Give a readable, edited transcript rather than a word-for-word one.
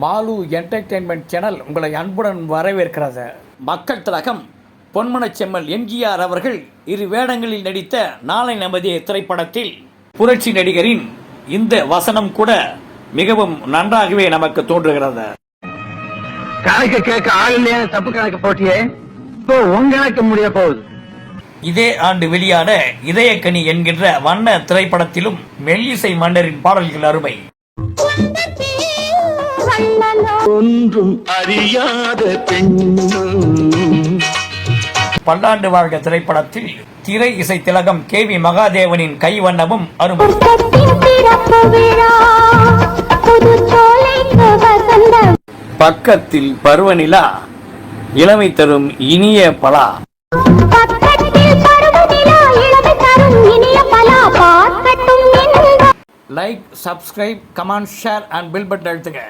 Mall entertainment channel உங்களை அன்புடன் வரவேற்கிறது. மக்கள் திலகம் பொன்மனச் செம்மல் எம்ஜிஆர் அவர்கள் இரு வேடங்களில் நடித்த நாளை நமதே திரைப்படத்தில் புரட்சி நடிகரின் இந்த வசனம் கூட மிகவும் நன்றாகவே நமக்கு தோன்றுகிறது. கணக்கு கேட்க ஆள் இல்லையா? தப்பு கணக்கு போட்டியே, இப்போ உங்க கணக்கு முடிய போகுது. இதே ஆண்டு வெளியான இதயக்கனி என்கின்ற வண்ண திரைப்படத்திலும் மெல்லிசை மன்னரின் பாடல்கள் அருமை. ஒன்றும் அறியாத பெண். பல்லாண்டு வாழ்க திரைப்படத்தில் திரை இசை திலகம் KV மகாதேவனின் கைவண்ணமும் அருமை. பக்கத்தில் பருவநிலா இளமை தரும் இனிய பலா. Like, subscribe, comment, share and bell button அழுத்துங்க.